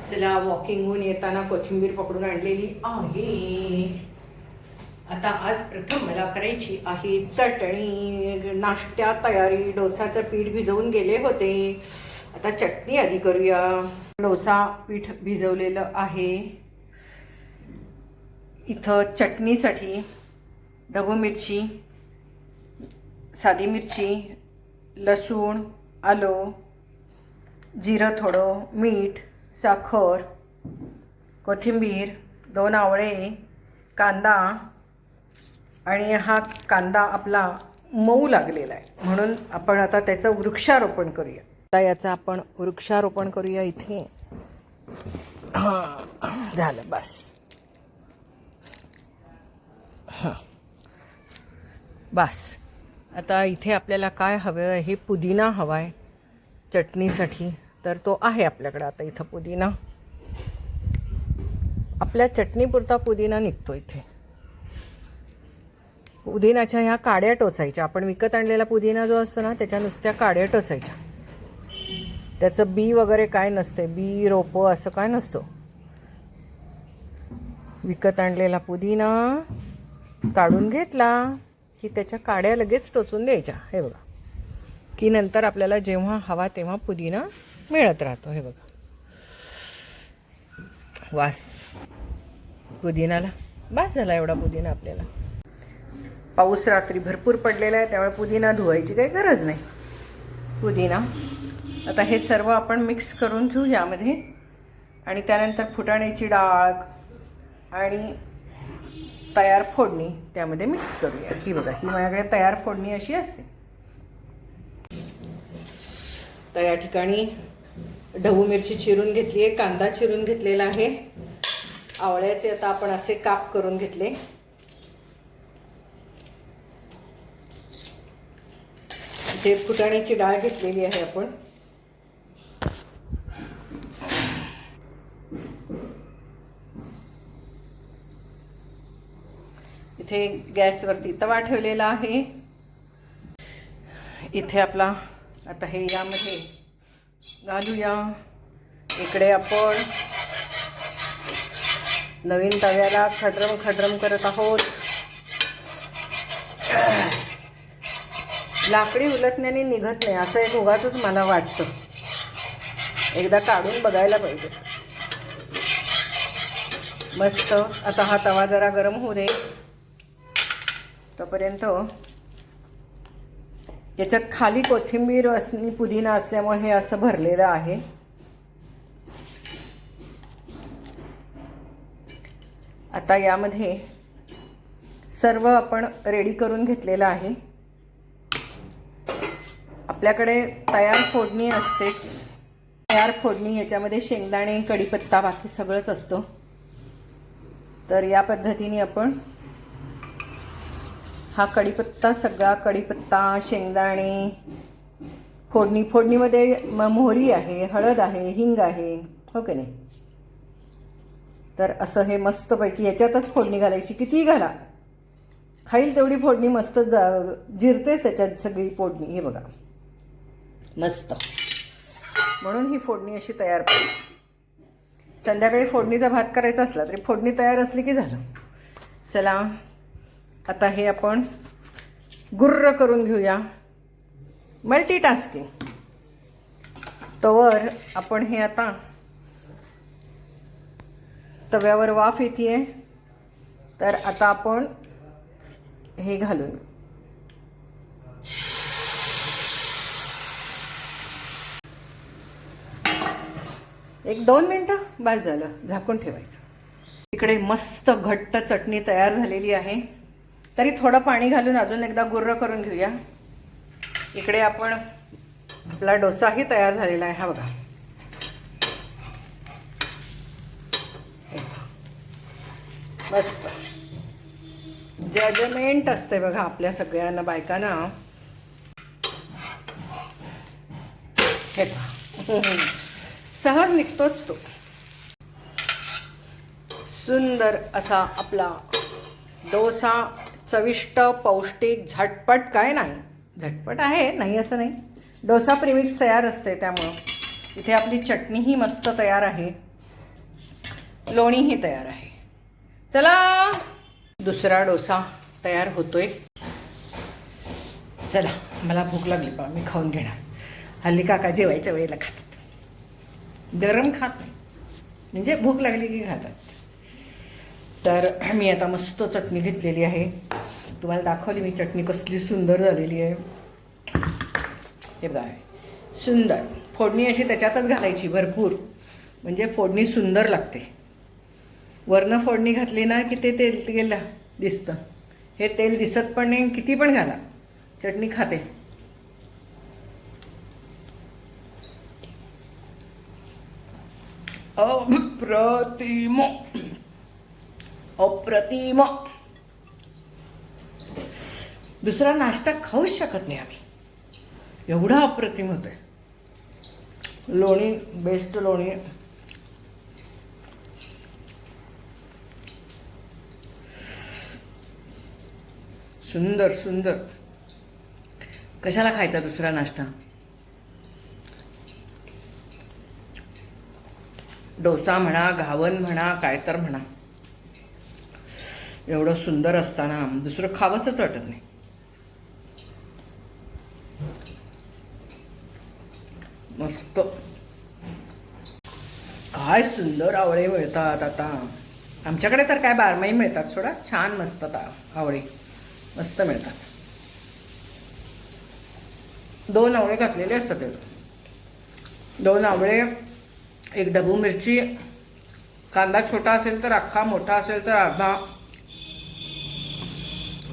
चला वॉकिंगहून येताना कोथिंबीर पकडून आणलेली आहे. आता आज प्रथम मला करायची आहे चटणी. नाश्त्या तयारी. डोसाचं पीठ भिजवून गेले होते. आता चटणी आधी करूया. डोसा पीठ भिजवलेलं आहे. इथं चटणीसाठी ढबू मिरची, साधी मिरची, लसूण, आलं, जिरं थोडं, मीठ, साखर, कोथिंबीर, 2 आवळे, कांदा. आणि हा कांदा आपला मऊ लागलेला आहे म्हणून आपण आता त्याचं वृक्षारोपण करूया. आता याचं आपण वृक्षारोपण करूया इथे. हां, झालं बस. हां बस. आता इथे आपल्याला काय हवं आहे? पुदिना हवा आहे चटणीसाठी. तर तो आहे आपल्याकडे. आता इथं पुदिना, आपल्या चटणीपुरता पुदिना निघतो इथे. पुदिनाच्या ह्या काड्या टोचायच्या. आपण विकत आणलेला पुदिना जो असतो ना, त्याच्या नुसत्या काड्या टोचायच्या. त्याचं बी वगैरे काय नसते, बी रोपं असं काय नसतं. विकत आणलेला पुदिना काढून घेतला की त्याच्या काड्या लगेच टोचून द्यायच्या. हे बघा, की नंतर आपल्याला जेव्हा हवा तेव्हा पुदिना मिळत राहतो. हे बघा, वास पुदिनाला. बस झाला एवढा पुदिना आपल्याला. पाऊस रात्री भरपूर पडलेला आहे त्यामुळे पुदिना धुवायची काही गरज नाही. पुदिना आता हे सर्व आपण मिक्स करून घेऊ यामध्ये. आणि त्यानंतर फुटाण्याची डाळ आणि तयार फोडणी त्यामध्ये मिक्स करूया. ही बघा, ही माझ्याकडे तयार फोडणी अशी असते. तर या ठिकाणी ढबू मिरची चिरून घेतली आहे, कांदा चिरून घेतलेला आहे, आवळ्याचे आता आपण असे काप करून घेतले. इथे फुटाण्याची डाळ घेतलेली आहे आपण. इथे गॅसवरती तवा ठेवलेला आहे. इथे आपला आता हे यामध्ये घालूया. इकडे आपण नवीन तव्याला खडरम खडरम करत आहोत. लाकडी उलटण्याने निघत नाही असं एक उगाचच मला वाटतं. एकदा काढून बघायला पाहिजे. मस्त. आता हा तवा जरा गरम होऊ दे. तोपर्यंत याच्यात खाली कोथिंबीर आणि पुदिना असल्यामुळे हे असं भरलेलं आहे. आता यामध्ये सर्व आपण रेडी करून घेतलेलं आहे. आपल्याकडे तयार फोडणी असतेच. तयार फोडणी याच्यामध्ये शेंगदाणे, कढीपत्ता, बाकी सगळंच असतं. तर या पद्धतीने आपण हा कढीपत्ता, सगळा कढीपत्ता, शेंगदाणे, फोडणीमध्ये मोहरी आहे, हळद आहे, हिंग आहे, हो की नाही. तर असं हे मस्तपैकी याच्यातच फोडणी घालायची. कितीही घाला, खाईल तेवढी फोडणी मस्त जिरतेच त्याच्यात सगळी फोडणी. हे बघा, मस्त. म्हणून ही फोडणी अशी तयार पाहिजे. संध्याकाळी फोडणीचा भात करायचा असला तरी फोडणी तयार असली की झालं. चला आता हे आपण गुर्र करून घेऊया. मल्टीटास्किंग. तवर आपण हे आता तव्यावर वाफ येते, तर आता आपण हे घालून एक 2 मिनटं बस झालं, झाकून ठेवायचं. इकडे मस्त घट्ट चटणी तयार झालेली आहे. तरी थोडं पाणी घालून अजून एकदा गुर्र करून घेऊया. इकडे आपण आपला डोसाही तयार झालेला आहे. हा बघा, मस्त जजमेंट असते बघा आपल्या सगळ्यांना बायकांना. हे सहज निघतोच तो. सुंदर असा आपला डोसा, चविष्ट, पौष्टिक, झटपट. काय नाही, झटपट आहे, नाही असं नाही. डोसा प्रीमिक्स तयार असते त्यामुळं. इथे आपली चटणीही मस्त तयार आहे. लोणीही तयार आहे. चला, दुसरा डोसा तयार होतोय. चला, मला भूक लागली पा, मी खाऊन घेणार. हल्ली काका जेवायच्या वेळेला खातात, गरम खात नाही, म्हणजे भूक लागली की खातात. तर मी आता मस्त चटणी घेतलेली आहे, तुम्हाला दाखवली मी चटणी कसली सुंदर झालेली आहे. हे बघा, सुंदर. फोडणी अशी त्याच्यातच घालायची भरपूर, म्हणजे फोडणी सुंदर लागते. वरनं फोडणी घातली ना की ते तेल तेल दिसतं. हे तेल दिसत पण नाही, किती पण घाला, चटणी खाते. अप्रतिम, अप्रतिम. दुसरा नाश्ता खाऊच शकत नाही आम्ही, एवढा अप्रतिम होतोय. लोणी, बेस्ट लोणी. सुंदर सुंदर. कशाला खायचा दुसरा नाश्ता? डोसा म्हणा, घावन म्हणा, काय तर म्हणा, एवढं सुंदर असताना दुसरं खावंसंच वाटत नाही. मस्त. काय सुंदर आवळे मिळतात आता. आमच्याकडे तर काय बारमाही मिळतात सोडा. छान मस्त आवळे मस्त मिळतात. 2 आवळे घातलेले असतात त्यात. 2 आवळे, 1 डबू मिरची, कांदा छोटा असेल तर अख्खा, मोठा असेल तर अर्धा.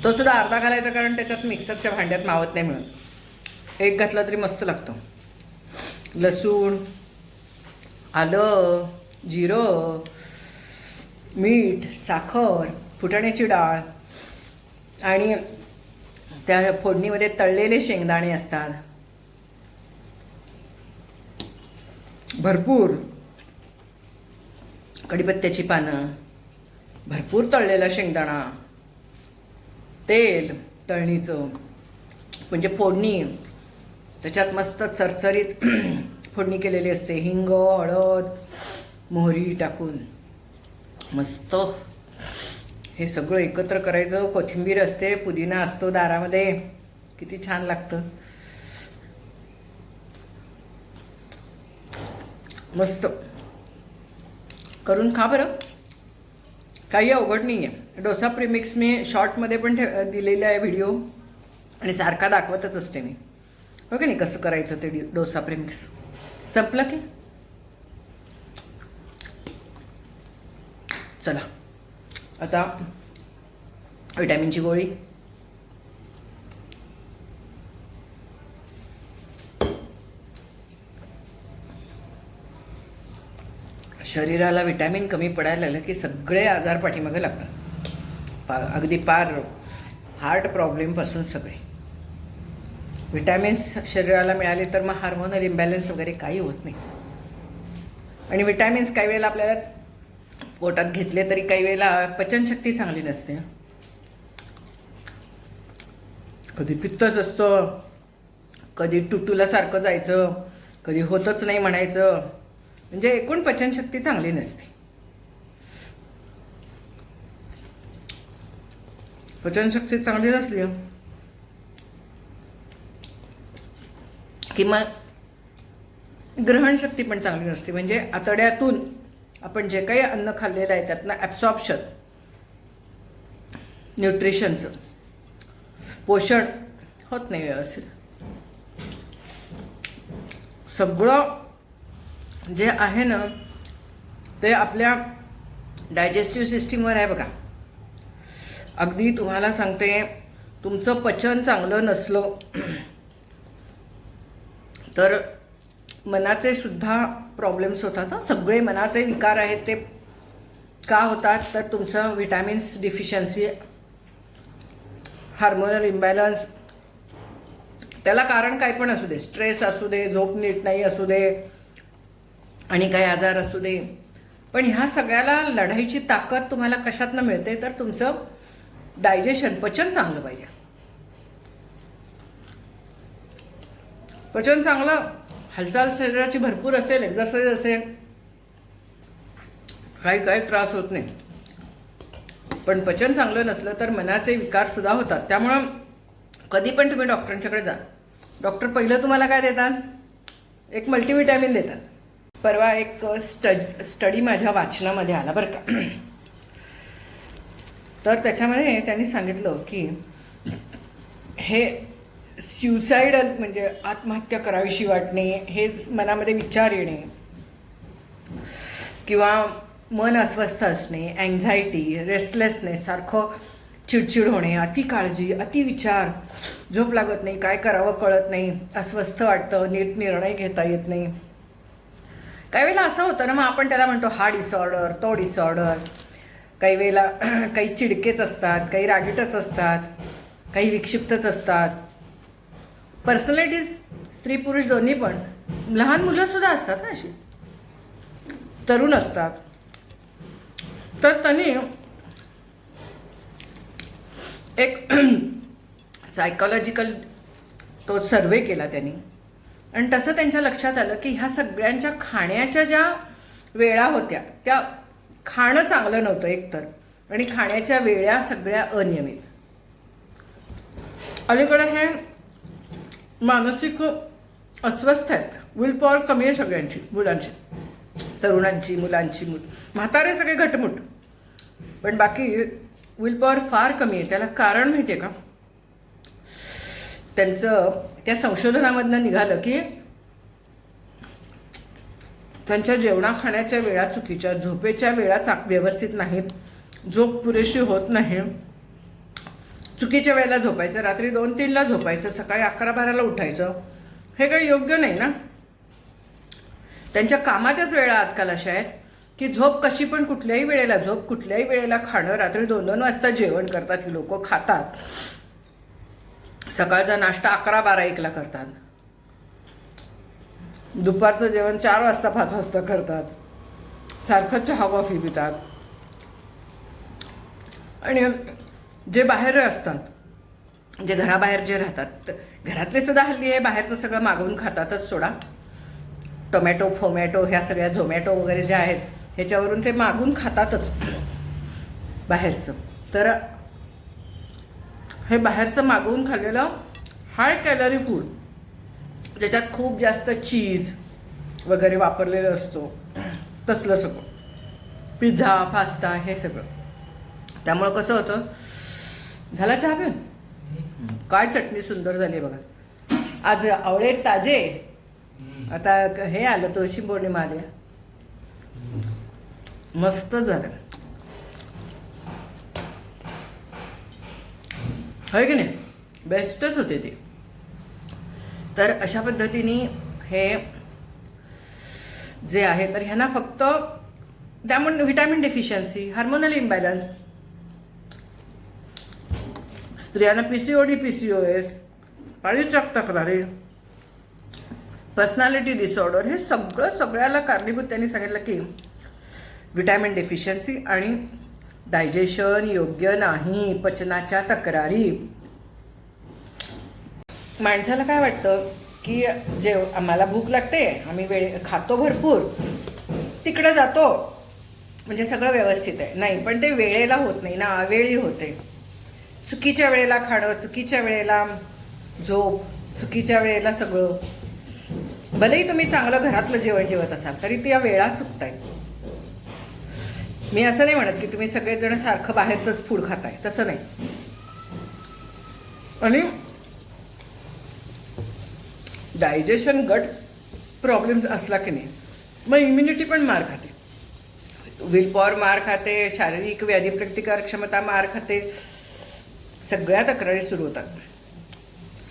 तो सुद्धा अर्धा घालायचा, कारण त्याच्यात मिक्सरच्या भांड्यात मावत नाही म्हणून. 1 घातला तरी मस्त लागतं. लसूण, आलं, जिरं, मीठ, साखर, फुटाण्याची डाळ आणि त्या फोडणीमध्ये तळलेले शेंगदाणे असतात भरपूर, कढीपत्त्याची पानं, भरपूर तळलेला शेंगदाणा, तेल तळणीचं, म्हणजे फोडणी त्याच्यात मस्त चरचरीत फोडणी केलेली असते. हिंग, हळद, मोहरी टाकून मस्त हे सगळं एकत्र करायचं. कोथिंबीर असते, पुदिना असतो दारामध्ये, किती छान लागतं. मस्त करून खा बरं, काही अवघड नाही आहे. डोसा प्रीमिक्स मी शॉर्टमध्ये पण दिलेला आहे व्हिडिओ, आणि सारखा दाखवतच असते मी, हो की नाही, कसं करायचं ते डोसा प्रीमिक्स. संपलं की चला आता विटॅमिनची गोळी. शरीराला विटॅमिन कमी पडायला लागलं की सगळे आजार पाठीमागे लागतात. अगदी पार हार्ट प्रॉब्लेमपासून सगळे. विटॅमिन्स शरीराला मिळाले तर मग हार्मोनल इम्बॅलन्स वगैरे काही होत नाही. आणि विटॅमिन्स काही वेळेला आपल्याला पोटात घेतले तरी काही वेळेला पचनशक्ती चांगली नसते. कधी पित्तच असतं, कधी टुटुलासारखं जायचं, कधी होतच नाही म्हणायचं, म्हणजे एकूण पचनशक्ती चांगली नसते. पचनशक्ती चांगली नसली की मग ग्रहणशक्ती पण चांगली नसते. म्हणजे आतड्यातून आपण जे काही अन्न खाल्लेलं आहे त्यातनं ॲब्सॉर्प्शन, न्यूट्रिशनचं पोषण होत नाही व्यवस्थित. सगळं जे आहे ना ते आपल्या डायजेस्टिव्ह सिस्टीमवर आहे बघा. अगदी तुम्हाला सांगते, तुमचं पचन चांगलं नसलं तर मनाचे सुद्धा प्रॉब्लेम्स होतात. सगळे मनाचे विकार आहेत ते का होतात, तर तुमचं विटॅमिन्स डिफिशियन्सी, हार्मोनल इम्बॅलन्स, त्याला कारण काय पण असू दे, स्ट्रेस असू दे, झोप नीट नाही असू दे, आणि काही आजार असू दे, पण ह्या सगळ्याला लढाईची ताकद तुम्हाला कशातनं मिळते, तर तुमचं डायजेशन, पचन चांगलं पाहिजे. पचन चांगलं, हालचाल शरीराची भरपूर असेल, एक्झरसाईज असेल, काही त्रास होत नाही. पण पचन चांगलं नसलं तर मनाचे विकारसुद्धा होतात. त्यामुळं कधी पण तुम्ही डॉक्टरांच्याकडे जा, डॉक्टर पहिलं तुम्हाला काय देतात, एक मल्टीविटॅमिन देतात. परवा एक स्टडी माझ्या वाचनामध्ये आला बरं का. तर त्याच्यामध्ये त्यांनी सांगितलं की हे स्युसाइडल म्हणजे आत्महत्या करावीशी वाटणे, हे मनामध्ये विचार येणे किंवा मन अस्वस्थ असणे, अँझायटी, रेस्टलेसनेस, सारखं चिडचिड होणे, अति काळजी, अति विचार, झोप लागत नाही, काय करावं कळत नाही, अस्वस्थ वाटतं, नीट निर्णय घेता येत नाही. काही वेळेला असं होतं ना, मग आपण त्याला म्हणतो हा डिसऑर्डर, तो डिसऑर्डर. काही वेळेला काही चिडकेच असतात, काही रागीटच असतात, काही विक्षिप्तच असतात. पर्सनॅलिटीज स्त्री पुरुष दोन्ही पण, लहान मुलंसुद्धा असतात ना अशी, तरुण असतात. तर त्यांनी एक सायकोलॉजिकल तो सर्वे केला त्यांनी, आणि तसं त्यांच्या लक्षात आलं की ह्या सगळ्यांच्या खाण्याच्या ज्या वेळा होत्या त्या खाणं चांगलं नव्हतं एकतर, आणि खाण्याच्या वेळा सगळ्या अनियमित. अलीकडे हे मानसिक अस्वस्थ आहेत, विल पॉवर कमी आहे सगळ्यांची, मुलांची, तरुणांची, मुलांची, म्हातारे सगळे घटमुट, पण बाकी विल पॉवर फार कमी आहे. त्याला कारण माहिती आहे का, त्यांचं त्या संशोधनामधनं निघालं की त्यांच्या जेवणा खाण्याच्या वेळा चुकीच्या, झोपेच्या वेळा व्यवस्थित नाहीत, झोप पुरेशी होत नाही, चुकीच्या वेळेला झोपायचं, रात्री 2-3ला झोपायचं, सकाळी 11-12ला उठायचं, हे काही योग्य नाही ना. त्यांच्या कामाच्याच वेळा आजकाल अशा आहेत की झोप कशी पण कुठल्याही वेळेला झोप, कुठल्याही वेळेला खाणं, रात्री 2-2 वाजता जेवण करतात ही लोक, खातात, सकाळचा नाश्ता 11-12-1ला करतात, दुपारचं जेवण 4 वाजता 5 वाजता करतात, सारखं चहा कॉफी पितात. आणि जे बाहेर असतात, जे घराबाहेर जे राहतात, घरातले सुद्धा हल्ली हे बाहेरचं सगळं मागवून खातातच सोडा. टोमॅटो, फोमॅटो, ह्या सगळ्या झोमॅटो वगैरे जे आहेत ह्याच्यावरून ते मागून खातातच बाहेरचं. तर हे बाहेरचं मागवून खाल्लेलं हाय कॅलरी फूड, ज्याच्यात खूप जास्त चीज वगैरे वापरलेलं असतो, तसलं सगळं, पिझ्झा, पास्ता, हे सगळं. त्यामुळं कसं होतं, झाला चहा पिऊन, काय चटणी सुंदर झाली बघा. आज आवळे ताजे, आता हे आलं तुळशी पौर्णिमा आली, मस्त झालं, होय की नाही, बेस्टच होते ते. तर अशा पद्धतीने हे जे आहे, तर ह्यांना फक्त त्यामुळे व्हिटॅमिन डेफिशियन्सी, हार्मोनल इम्बॅलन्स, स्त्रियांना PCOD, PCOS, पाळीच्या तक्रारी, पर्सनॅलिटी डिसऑर्डर, हे सगळ्याला कारणीभूत त्यांनी सांगितलं की व्हिटॅमिन डेफिशियन्सी आणि डायजेशन योग्य नाही, पचनाच्या तक्रारी. माणसाला काय वाटतं की आम्हाला भूक लागते, आम्ही खातो भरपूर, तिकडं जातो म्हणजे सगळं व्यवस्थित आहे. नाही, पण ते वेळेला होत नाही ना, अवेळी होते. चुकीच्या वेळेला खाणं, चुकीच्या वेळेला झोप, चुकीच्या वेळेला सगळं. भलेही तुम्ही चांगलं घरातलं जेवण जेवत असाल तरी त्या वेळा चुकताय. मी असं नाही म्हणत की तुम्ही सगळेजण सारखं बाहेरचंच फूड खाताय, तसं नाही. आणि डायजेशन, गट प्रॉब्लेम असला की नाही, मग इम्युनिटी पण मार खाते, विल पॉवर मार खाते, शारीरिक व्याधी प्रतिकार क्षमता मार खाते, सगळ्या तक्रारी सुरू होतात.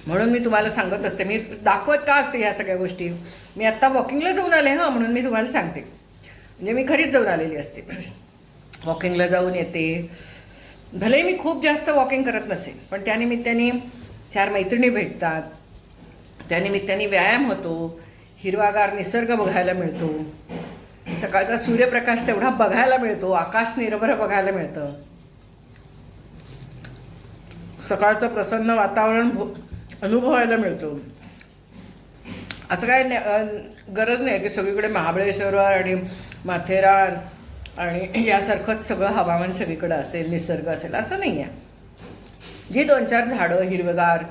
म्हणून मी तुम्हाला सांगत असते, मी दाखवत का असते ह्या सगळ्या गोष्टी. मी आत्ता वॉकिंगला जाऊन आले म्हणून मी तुम्हाला सांगते, म्हणजे मी खरीच जाऊन आलेली असते, वॉकिंगला जाऊन येते. भले मी खूप जास्त वॉकिंग करत नसेल, पण त्यानिमित्ताने 4 मैत्रिणी भेटतात, त्यानिमित्ताने व्यायाम होतो, हिरवागार निसर्ग बघायला मिळतो, सकाळचा सूर्यप्रकाश तेवढा बघायला मिळतो, आकाश निर्भर बघायला मिळतं, सकाळचं प्रसन्न वातावरण अनुभवायला मिळतो. असं काय गरज नाही की सगळीकडे महाबळेश्वर आणि माथेरान आणि यासारखंच सगळं हवामान सगळीकडं असेल, निसर्ग असेल असं नाही आहे. जी 2-4 झाडं हिरवेगार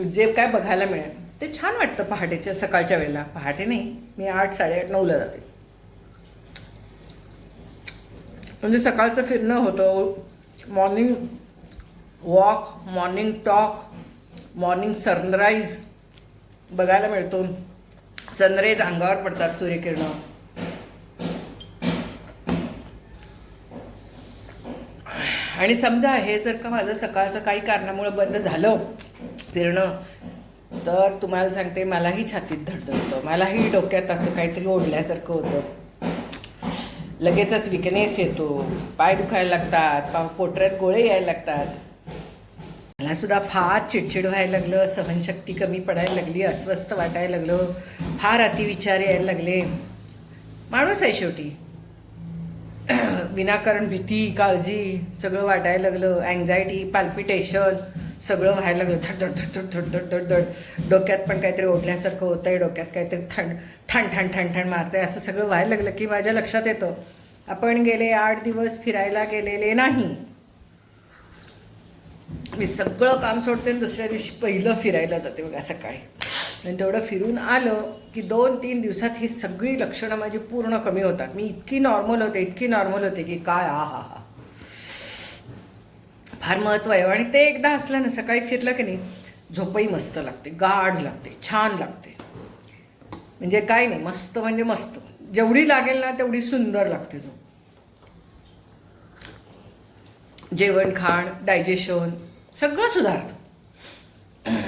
जे काय बघायला मिळेल ते छान वाटतं पहाटेच्या सकाळच्या वेळेला. पहाटे नाही, मी 8, 8:30, 9ला जाते. म्हणजे सकाळचं फिरणं होतं, morning walk, morning talk, morning sunrise बघायला मिळतो. सनराईज अंगावर पडतात सूर्यकिरणं. आणि समजा हे जर का माझं सकाळचं काही कारणामुळे बंद झालं फिरणं, तर तुम्हाला सांगते मलाही छातीत धडधडतं, मलाही डोक्यात असं काहीतरी ओढल्यासारखं होतं, लगेचच विकनेस येतो, पाय दुखायला लागतात, पोटऱ्यात गोळे यायला लागतात. मला सुद्धा फार चिडचिड व्हायला लागलं, सहनशक्ती कमी पडायला लागली, अस्वस्थ वाटायला लागलं, फार अतिविचार यायला लागले. माणूस आहे शेवटी, विनाकारण भीती काळजी सगळं वाटायला लागलं, अँझायटी पाल्पिटेशन सगळं व्हायला लागलं, धडधड धडधड धडधड धडधड, डोक्यात पण काहीतरी ओढल्यासारखं होतंय, डोक्यात काहीतरी ठण मारतंय, असं सगळं व्हायला लागलं की माझ्या लक्षात येतं आपण गेले 8 दिवस फिरायला गेलेले नाही. मी सगळं काम सोडते आणि दुसऱ्या दिवशी पहिलं फिरायला जाते बघा सकाळी. आणि तेवढं फिरून आलं की 2-3 दिवसात ही सगळी लक्षणं माझी पूर्ण कमी होतात. मी इतकी नॉर्मल होते की काय हा फार महत्त्व आहे. आणि ते एकदा असलं ना, सकाळी फिरलं की नाही, झोपही मस्त लागते, गाढ लागते, छान लागते. म्हणजे काय नाही, मस्त म्हणजे मस्त, जेवढी लागेल ना तेवढी सुंदर लागते झोप. जेवण खाण डायजेशन सगळं सुधारतं.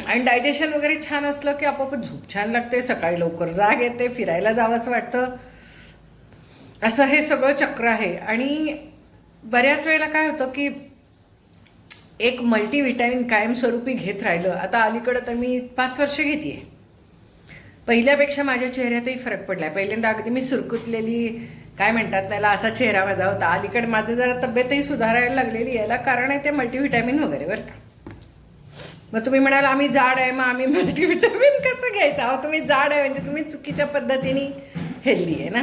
आणि डायजेशन वगैरे छान असलं की आपोआप झोप छान लागते, सकाळी लवकर जाग येते, फिरायला जावंसं वाटतं. असं हे सगळं चक्र आहे. आणि बऱ्याच वेळेला काय होतं की एक मल्टीव्हिटॅमिन कायमस्वरूपी घेत राहिलं. आता अलीकडं तर मी 5 वर्ष घेते. पहिल्यापेक्षा माझ्या चेहऱ्यातही फरक पडला आहे. पहिल्यांदा अगदी मी सुरकुतलेली काय म्हणतात त्याला असा चेहरा माझा होता. अलीकडे माझं जरा तब्येतही सुधारायला लागलेली. याला कारण आहे ते मल्टीव्हिटॅमिन वगैरे बरं का. मग तुम्ही म्हणाल आम्ही जाड आहे, मग आम्ही मल्टीव्हिटॅमिन कसं घ्यायचं? अहो तुम्ही जाड आहे म्हणजे तुम्ही चुकीच्या पद्धतीने हेल्दी आहे ना,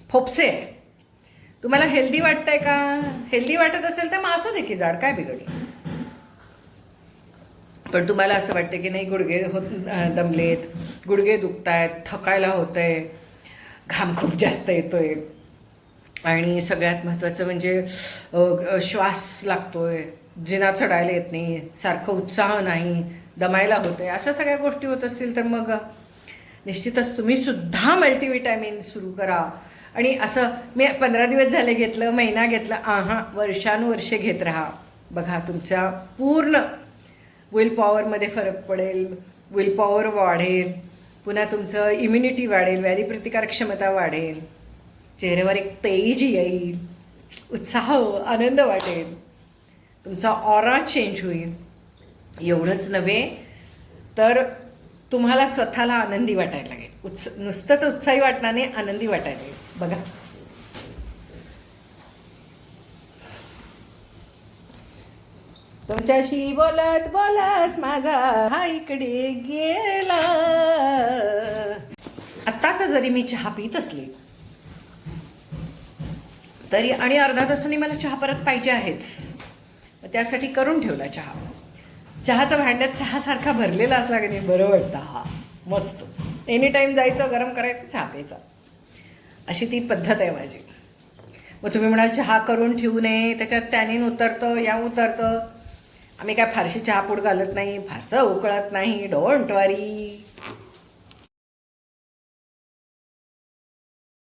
फोपसे आहे. तुम्हाला हेल्दी वाटतंय का? हेल्दी वाटत असेल तर मग असू दे की जाड, काय बिघडलं. पण तुम्हाला असं वाटतं की नाही गुडघे दमलेत, गुडघे दुखतायत, थकायला होतंय, घाम खूप जास्त येतोय, आणि सगळ्यात महत्त्वाचं म्हणजे श्वास लागतोय, जिना चढायला येत नाही, सारखं उत्साह नाही, दमायला होतंय, अशा सगळ्या गोष्टी होत असतील तर मग निश्चितच तुम्ही सुद्धा मल्टीव्हिटॅमिन सुरू करा. आणि असं मी 15 दिवस झाले घेतलं, महिना घेतला, वर्षानुवर्षे घेत राहा. बघा तुमच्या पूर्ण विल पॉवरमध्ये फरक पडेल, विल पॉवर वाढेल, पुन्हा तुमचं इम्युनिटी वाढेल, व्याधीप्रतिकारक क्षमता वाढेल, चेहऱ्यावर एक तेज येईल, उत्साह आनंद वाटेल, तुमचा ऑरा चेंज होईल. एवढंच नव्हे तर तुम्हाला स्वतःला आनंदी वाटायला लागेल. नुसतंच उत्साही वाटणार नाही, आनंदी वाटायला लागेल. बघा तुमच्याशी बोलत बोलत माझा हा इकडे गेला. आत्ताच जरी मी चहा पित असली तरी आणि अर्धा तासाने मला चहा परत पाहिजे आहेच. त्यासाठी करून ठेवला चहा. चहाचा भांड्यात चहासारखा भरलेला असला की नाही बरं वाटतं. हा मस्त एनी टाईम जायचं, गरम करायचं, चहा प्यायचा, अशी ती पद्धत आहे माझी. मग तुम्ही म्हणाल चहा करून ठेवू नये, त्याच्यात टॅनिन उतरतं, या उतरतं. आम्ही काय फारशी चहापूड घालत नाही, फारसं उकळत नाही, डोंट वरी.